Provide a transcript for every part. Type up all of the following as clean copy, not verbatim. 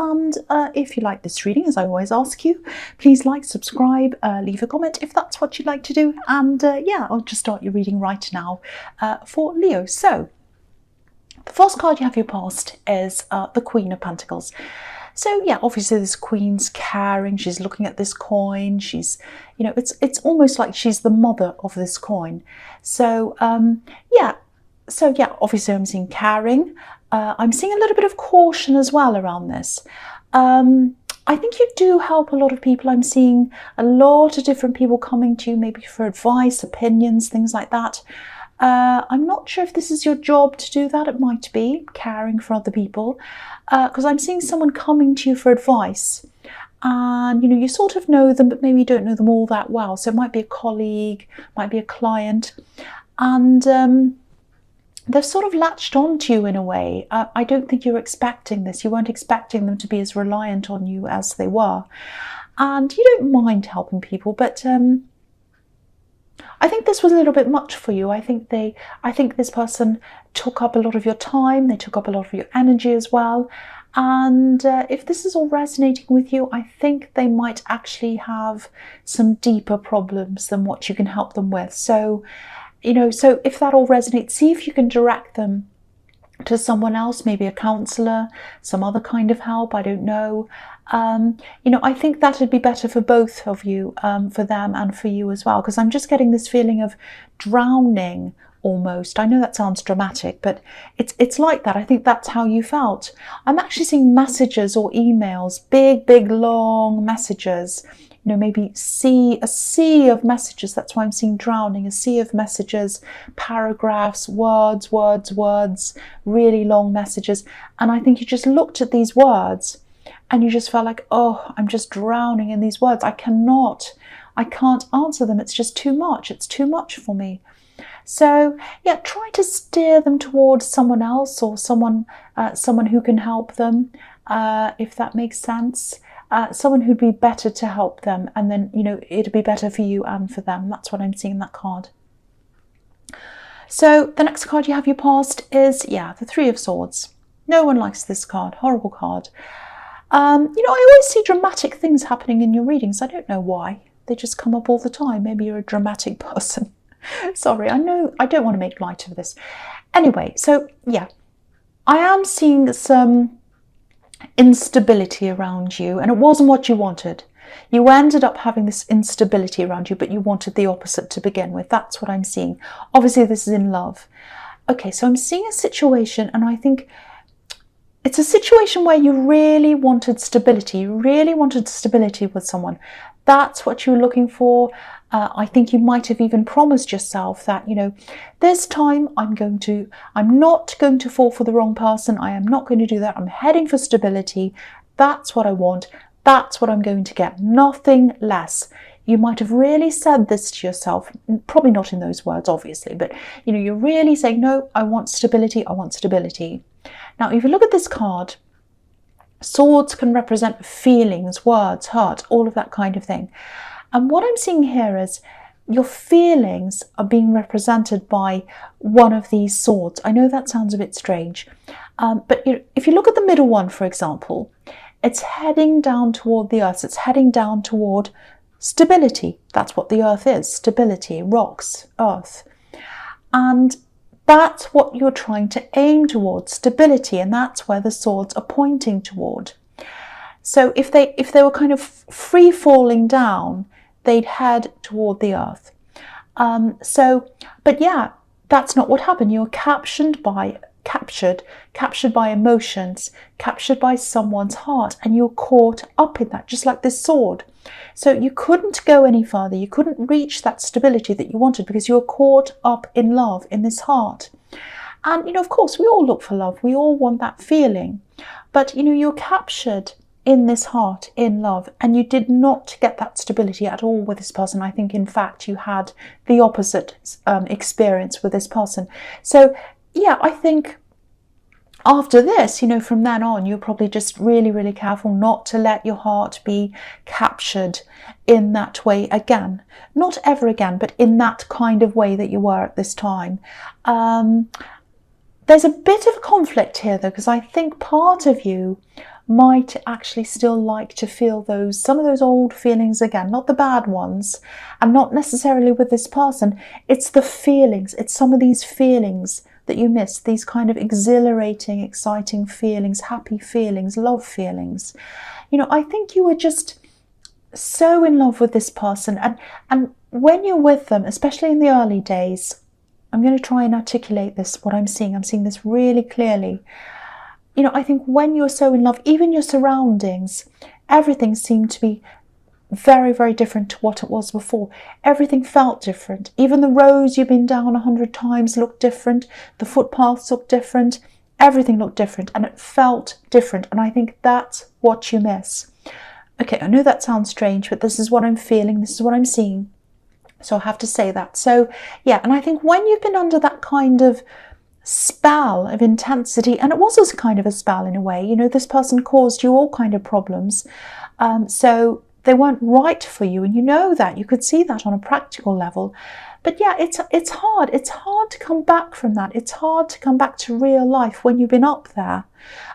And if you like this reading, as I always ask you, please like, subscribe, leave a comment if that's what you'd like to do. And yeah, I'll just start your reading right now for Leo. So the first card you have your past is the Queen of Pentacles. So yeah, obviously this queen's caring, she's looking at this coin, she's, you know, it's almost like she's the mother of this coin. So yeah, obviously I'm seeing caring. I'm seeing a little bit of caution as well around this. I think you do help a lot of people. I'm seeing a lot of different people coming to you, maybe for advice, opinions, things like that. I'm not sure if this is your job to do that. It might be caring for other people, because I'm seeing someone coming to you for advice, and you know, you sort of know them, but maybe you don't know them all that well. So it might be a colleague, might be a client, and they've sort of latched onto you in a way. I don't think you're expecting this. You weren't expecting them to be as reliant on you as they were, and you don't mind helping people, but I think this was a little bit much for you. I think this person took up a lot of your time. They took up a lot of your energy as well. And if this is all resonating with you, I think they might actually have some deeper problems than what you can help them with. So, you know, so if that all resonates, see if you can direct them to someone else, maybe a counsellor, some other kind of help, I don't know. You know, I think that would be better for both of you, for them and for you as well, because I'm just getting this feeling of drowning almost. I know that sounds dramatic, but it's like that. I think that's how you felt. I'm actually seeing messages or emails, big, long messages. You know, maybe a sea of messages. That's why I'm seeing drowning, a sea of messages, paragraphs, words, really long messages. And I think you just looked at these words and you just felt like, oh, I'm just drowning in these words. I can't answer them. It's just too much. It's too much for me. So yeah, try to steer them towards someone else, or someone who can help them, if that makes sense. Someone who'd be better to help them, and then, you know, it'd be better for you and for them. That's what I'm seeing in that card. So the next card you have your past is, yeah, the Three of Swords. No one likes this card. Horrible card. You know, I always see dramatic things happening in your readings. I don't know why. They just come up all the time. Maybe you're a dramatic person. Sorry, I know I don't want to make light of this. Anyway, so yeah, I am seeing some instability around you, and it wasn't what you wanted. You ended up having this instability around you, but you wanted the opposite to begin with. That's what I'm seeing. Obviously, this is in love. Okay, so I'm seeing a situation, and I think it's a situation where you really wanted stability. You really wanted stability with someone. That's what you were looking for. I think you might have even promised yourself that, you know, this time I'm not going to fall for the wrong person. I am not going to do that. I'm heading for stability. That's what I want. That's what I'm going to get. Nothing less. You might have really said this to yourself, probably not in those words, obviously, but, you know, you're really saying, no, I want stability. I want stability. Now, if you look at this card, swords can represent feelings, words, hurt, all of that kind of thing. And what I'm seeing here is your feelings are being represented by one of these swords. I know that sounds a bit strange, but if you look at the middle one, for example, it's heading down toward the earth. It's heading down toward stability. That's what the earth is, stability, rocks, earth. And that's what you're trying to aim towards, stability, and that's where the swords are pointing toward. So if they were kind of free falling down, they'd head toward the earth. But yeah, that's not what happened. You were captured by emotions, captured by someone's heart, and you're caught up in that, just like this sword. So you couldn't go any further. You couldn't reach that stability that you wanted because you were caught up in love, in this heart. And, you know, of course, we all look for love. We all want that feeling. But, you know, you're captured in this heart, in love, and you did not get that stability at all with this person. I think, in fact, you had the opposite experience with this person. So, yeah, I think after this, you know, from then on, you're probably just really, really careful not to let your heart be captured in that way again. Not ever again, but in that kind of way that you were at this time. There's a bit of conflict here, though, because I think part of you might actually still like to feel some of those old feelings again, not the bad ones, and not necessarily with this person. It's the feelings, it's some of these feelings that you miss, these kind of exhilarating, exciting feelings, happy feelings, love feelings. You know, I think you were just so in love with this person, and when you're with them, especially in the early days, I'm going to try and articulate this, what I'm seeing this really clearly. You know, I think when you're so in love, even your surroundings, everything seemed to be very, very different to what it was before. Everything felt different. Even the roads you've been down 100 times looked different. The footpaths looked different. Everything looked different, and it felt different. And I think that's what you miss. Okay, I know that sounds strange, but this is what I'm feeling. This is what I'm seeing. So I have to say that. So yeah, and I think when you've been under that kind of spell of intensity, and it was also kind of a spell in a way, you know, this person caused you all kind of problems. So they weren't right for you, and you know that. You could see that on a practical level. But yeah, it's hard. It's hard to come back from that. It's hard to come back to real life when you've been up there.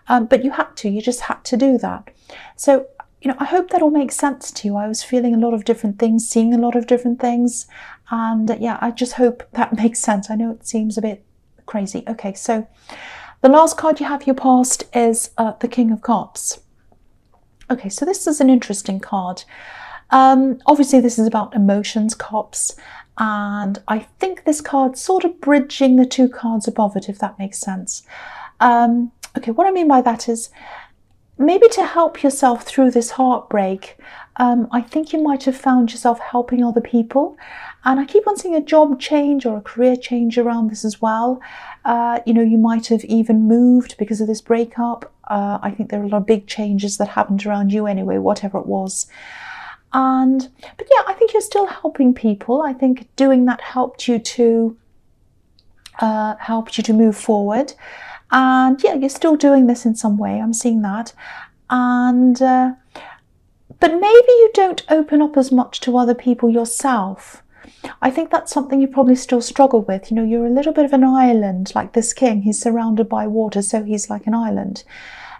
But you had to. You just had to do that. So, you know, I hope that all makes sense to you. I was feeling a lot of different things, seeing a lot of different things. And yeah, I just hope that makes sense. I know it seems a bit crazy. Okay, so the last card you have your past is the King of Cups. Okay, so this is an interesting card. Obviously, this is about emotions, cups. And I think this card's sort of bridging the two cards above it, if that makes sense. Okay, what I mean by that is, maybe to help yourself through this heartbreak, I think you might have found yourself helping other people. And I keep on seeing a job change or a career change around this as well. You know, you might have even moved because of this breakup. I think there are a lot of big changes that happened around you anyway, whatever it was. But yeah, I think you're still helping people. I think doing that helped you to move forward. And yeah, you're still doing this in some way. I'm seeing that. And but maybe you don't open up as much to other people yourself. I think that's something you probably still struggle with. You know, you're a little bit of an island, like this king. He's surrounded by water, so he's like an island.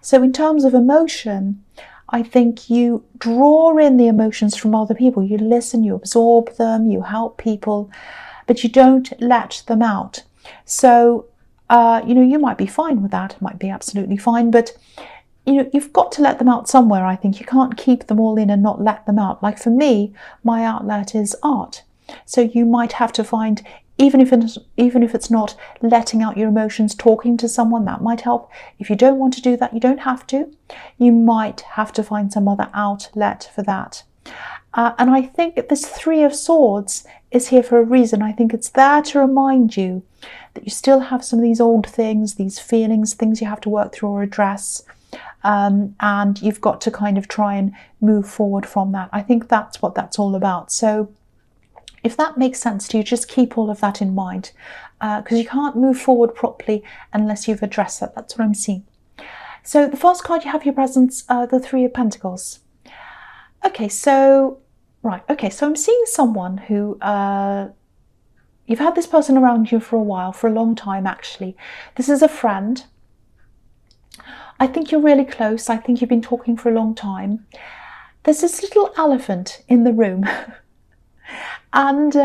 So in terms of emotion, I think you draw in the emotions from other people. You listen, you absorb them, you help people, but you don't let them out. So, you know, you might be fine with that. It might be absolutely fine, but you know, you've got to let them out somewhere. I think you can't keep them all in and not let them out. Like for me, my outlet is art. So you might have to find, even if it's not letting out your emotions, talking to someone, that might help. If you don't want to do that, you don't have to. You might have to find some other outlet for that. And I think this Three of Swords is here for a reason. I think it's there to remind you that you still have some of these old things, these feelings, things you have to work through or address. And you've got to kind of try and move forward from that. I think that's what that's all about. So if that makes sense to you, just keep all of that in mind, because you can't move forward properly unless you've addressed that. That's what I'm seeing. So the first card you have your presence, the Three of Pentacles. Okay, so, right, okay, so I'm seeing someone who, you've had this person around you for a while, for a long time actually. This is a friend. I think you're really close. I think you've been talking for a long time. There's this little elephant in the room. And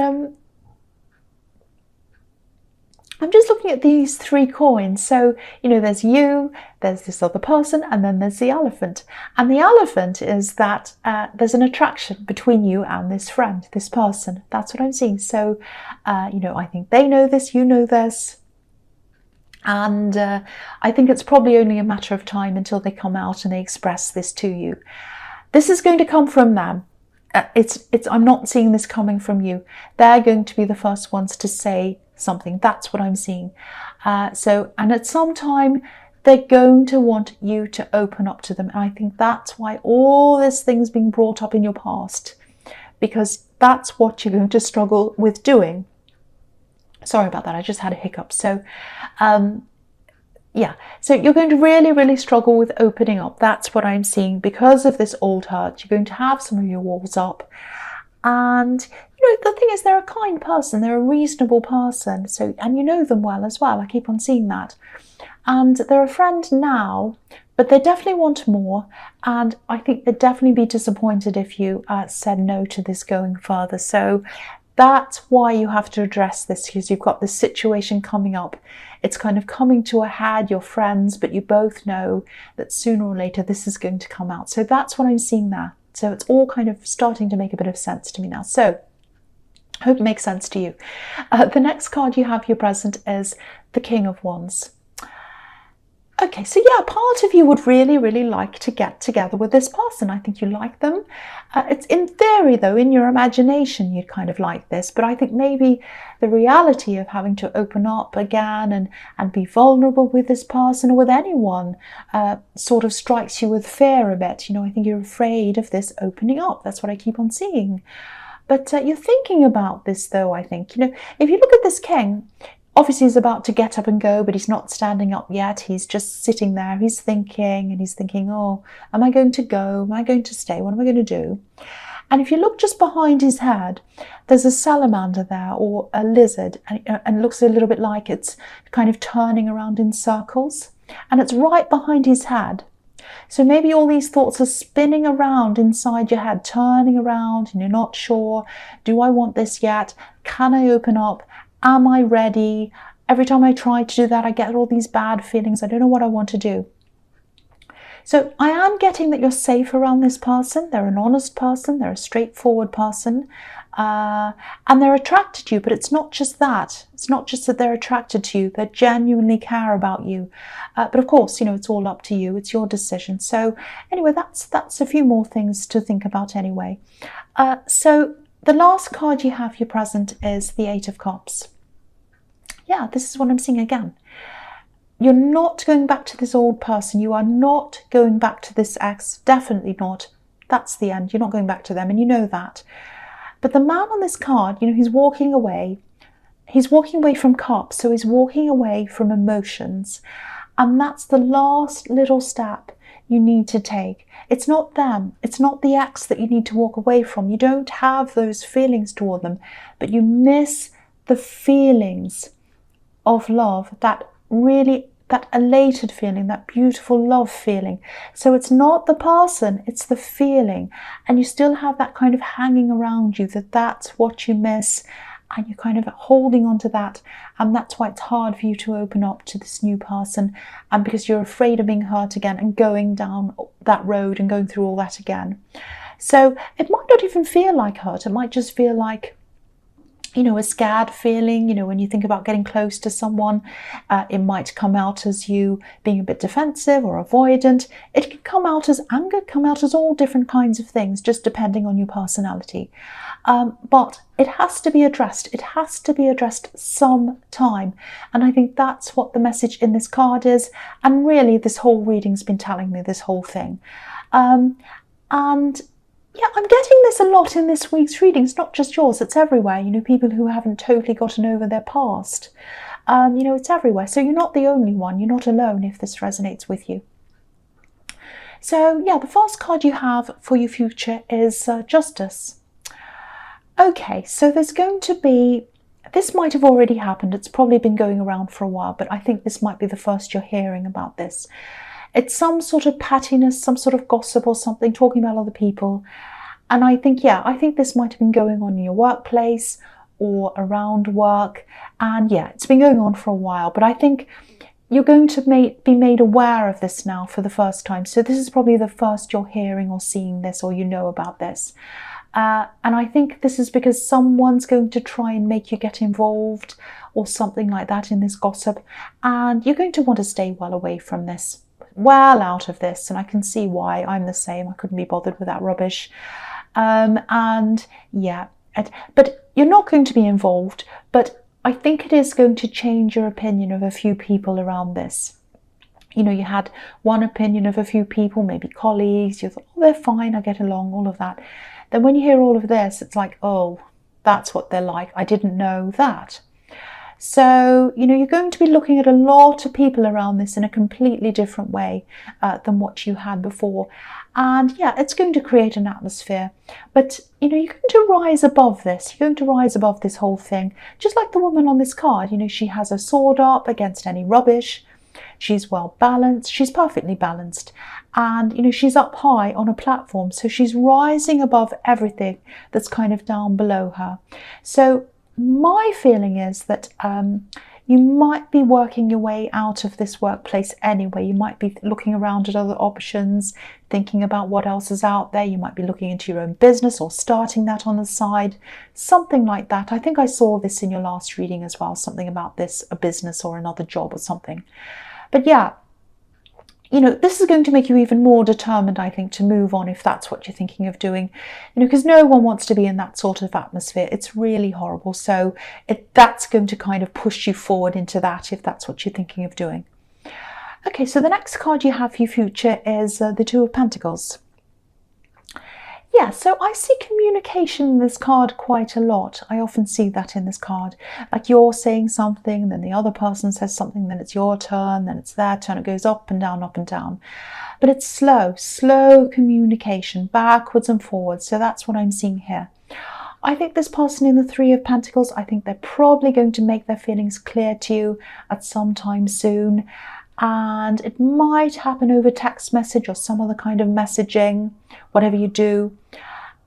I'm just looking at these three coins. So, you know, there's you, there's this other person, and then there's the elephant. And the elephant is that there's an attraction between you and this friend, this person. That's what I'm seeing. So, you know, I think they know this, you know this. And I think it's probably only a matter of time until they come out and they express this to you. This is going to come from them. I'm not seeing this coming from you. They're going to be the first ones to say something. That's what I'm seeing. And at some time, they're going to want you to open up to them. And I think that's why all this thing's being brought up in your past, because that's what you're going to struggle with doing. Sorry about that. I just had a hiccup. So, yeah, so you're going to really, really struggle with opening up. That's what I'm seeing. Because of this old hurt, you're going to have some of your walls up. And, you know, the thing is, they're a kind person. They're a reasonable person. So, and you know them well as well. I keep on seeing that. And they're a friend now, but they definitely want more, and I think they'd definitely be disappointed if you said no to this going further. So that's why you have to address this, because you've got this situation coming up. It's kind of coming to a head, you're friends, but you both know that sooner or later this is going to come out. So that's what I'm seeing there. So it's all kind of starting to make a bit of sense to me now. So I hope it makes sense to you. The next card you have here present is the King of Wands. Okay, so yeah, part of you would really, really like to get together with this person. I think you like them. It's in theory, though, in your imagination, you'd kind of like this. But I think maybe the reality of having to open up again and be vulnerable with this person or with anyone sort of strikes you with fear a bit. You know, I think you're afraid of this opening up. That's what I keep on seeing. But you're thinking about this, though, I think. You know, if you look at this king, obviously he's about to get up and go, but he's not standing up yet. He's just sitting there. He's thinking, and he's thinking, oh, am I going to go? Am I going to stay? What am I going to do? And if you look just behind his head, there's a salamander there, or a lizard, and it looks a little bit like it's kind of turning around in circles. And it's right behind his head. So maybe all these thoughts are spinning around inside your head, turning around, and you're not sure, do I want this yet? Can I open up? Am I ready? Every time I try to do that, I get all these bad feelings. I don't know what I want to do. So I am getting that you're safe around this person. They're an honest person. They're a straightforward person. And they're attracted to you, but it's not just that. It's not just that they're attracted to you. They genuinely care about you. But of course, you know, it's all up to you. It's your decision. So anyway, that's a few more things to think about anyway. So the last card you have here present is the Eight of Cups. Yeah, this is what I'm seeing again. You're not going back to this old person. You are not going back to this ex. Definitely not. That's the end. You're not going back to them, and you know that. But the man on this card, you know, he's walking away. He's walking away from cups, so he's walking away from emotions. And that's the last little step you need to take. It's not them. It's not the ex that you need to walk away from. You don't have those feelings toward them, but you miss the feelings of love, that elated feeling, that beautiful love feeling. So it's not the person, it's the feeling. And you still have that kind of hanging around you, that's what you miss. And you're kind of holding on to that. And that's why it's hard for you to open up to this new person. And because you're afraid of being hurt again and going down that road and going through all that again. So it might not even feel like hurt. It might just feel like, you know, a scared feeling. You know, when you think about getting close to someone, it might come out as you being a bit defensive or avoidant. It can come out as anger, come out as all different kinds of things, just depending on your personality. But it has to be addressed. It has to be addressed sometime. And I think that's what the message in this card is. And really, this whole reading's been telling me this whole thing. And yeah, I'm getting this a lot in this week's reading. It's not just yours, it's everywhere. You know, people who haven't totally gotten over their past. You know, it's everywhere. So you're not the only one. You're not alone if this resonates with you. So yeah, the first card you have for your future is Justice. Okay, so there's going to be, this might have already happened. It's probably been going around for a while, but I think this might be the first you're hearing about this. It's some sort of pettiness, some sort of gossip or something, talking about other people. And I think, yeah, I think this might have been going on in your workplace or around work. And yeah, it's been going on for a while, but I think you're going to be made aware of this now for the first time. So this is probably the first you're hearing or seeing this, or you know about this. And I think this is because someone's going to try and make you get involved or something like that in this gossip. And you're going to want to stay well away from this, well out of this. And I can see why. I'm the same. I couldn't be bothered with that rubbish. And yeah, but you're not going to be involved. But I think it is going to change your opinion of a few people around this. You know, you had one opinion of a few people, maybe colleagues. You thought, oh, they're fine, I get along, all of that. Then when you hear all of this, it's like, oh, that's what they're like. I didn't know that. So, you know, you're going to be looking at a lot of people around this in a completely different way than what you had before. And yeah, it's going to create an atmosphere. But, you know, you're going to rise above this. You're going to rise above this whole thing. Just like the woman on this card, you know, she has a sword up against any rubbish. she's well balanced, she's perfectly balanced, and you know, she's up high on a platform, so she's rising above everything that's kind of down below her. So my feeling is that you might be working your way out of this workplace anyway. You might be looking around at other options, thinking about what else is out there. You might be looking into your own business or starting that on the side, something like that. I think I saw this in your last reading as well, something about this, a business or another job or something. But yeah, you know, this is going to make you even more determined, I think, to move on if that's what you're thinking of doing, you know, because no one wants to be in that sort of atmosphere. It's really horrible. So that's going to kind of push you forward into that if that's what you're thinking of doing. Okay, so the next card you have for your future is the Two of Pentacles. Yeah, so I see communication in this card quite a lot. I often see that in this card. Like you're saying something, then the other person says something, then it's your turn, then it's their turn. It goes up and down, up and down. But it's slow communication, backwards and forwards. So that's what I'm seeing here. I think this person in the Three of Pentacles, I think they're probably going to make their feelings clear to you at some time soon. And it might happen over text message or some other kind of messaging, whatever you do.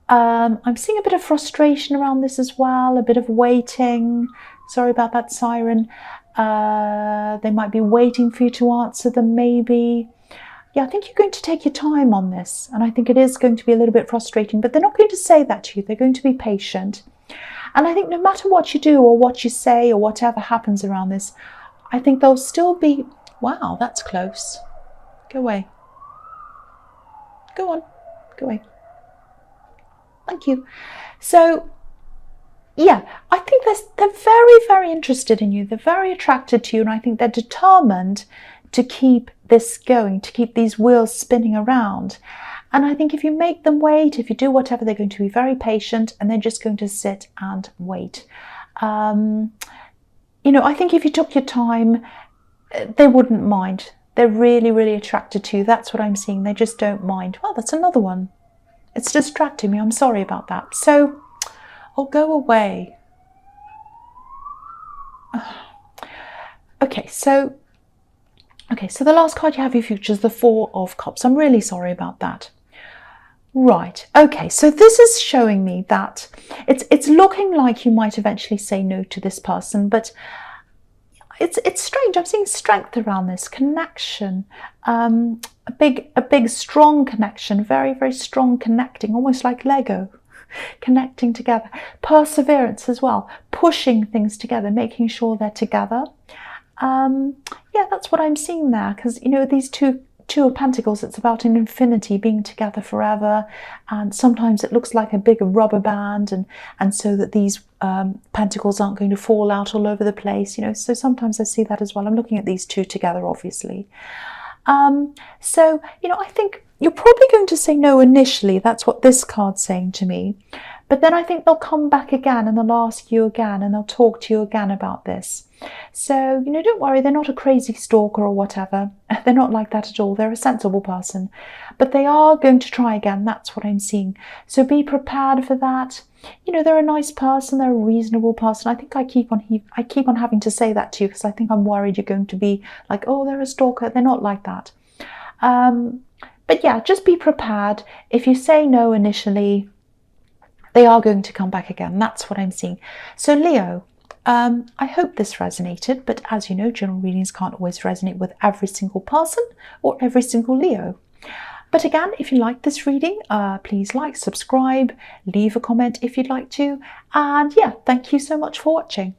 I'm seeing a bit of frustration around this as well, a bit of waiting. Sorry about that, siren. They might be waiting for you to answer them, maybe. Yeah, I think you're going to take your time on this, and I think it is going to be a little bit frustrating, but they're not going to say that to you. They're going to be patient. And I think no matter what you do or what you say or whatever happens around this, I think they'll still be... Wow, that's close. Go away. Go on. Go away. Thank you. So, yeah, I think they're very, very interested in you. They're very attracted to you. And I think they're determined to keep this going, to keep these wheels spinning around. And I think if you make them wait, if you do whatever, they're going to be very patient and they're just going to sit and wait. You know, I think if you took your time, they wouldn't mind. They're really, really attracted to you. That's what I'm seeing. They just don't mind. Well, that's another one. It's distracting me. I'm sorry about that. So I'll go away. Okay, so the last card you have your future is the Four of Cups. I'm really sorry about that. Right. Okay, so this is showing me that it's looking like you might eventually say no to this person, but it's strange. I'm seeing strength around this connection, a big strong connection, very, very strong connecting, almost like Lego, connecting together. Perseverance as well, pushing things together, making sure they're together. Yeah, that's what I'm seeing there, because you know, these two of Pentacles, it's about an infinity, being together forever, and sometimes it looks like a big rubber band, and so that these pentacles aren't going to fall out all over the place, you know. So sometimes I see that as well. I'm looking at these two together, obviously. So, you know, I think you're probably going to say no initially. That's what this card's saying to me. But then I think they'll come back again and they'll ask you again and they'll talk to you again about this. So, you know, don't worry, they're not a crazy stalker or whatever. They're not like that at all. They're a sensible person. But they are going to try again. That's what I'm seeing. So be prepared for that. You know, they're a nice person. They're a reasonable person. I think I keep on having to say that to you because I think I'm worried you're going to be like, oh, they're a stalker. They're not like that. But yeah, just be prepared. If you say no initially, they are going to come back again. That's what I'm seeing. So Leo, I hope this resonated, but as you know, general readings can't always resonate with every single person or every single Leo. But again, if you like this reading, please like, subscribe, leave a comment if you'd like to. And yeah, thank you so much for watching.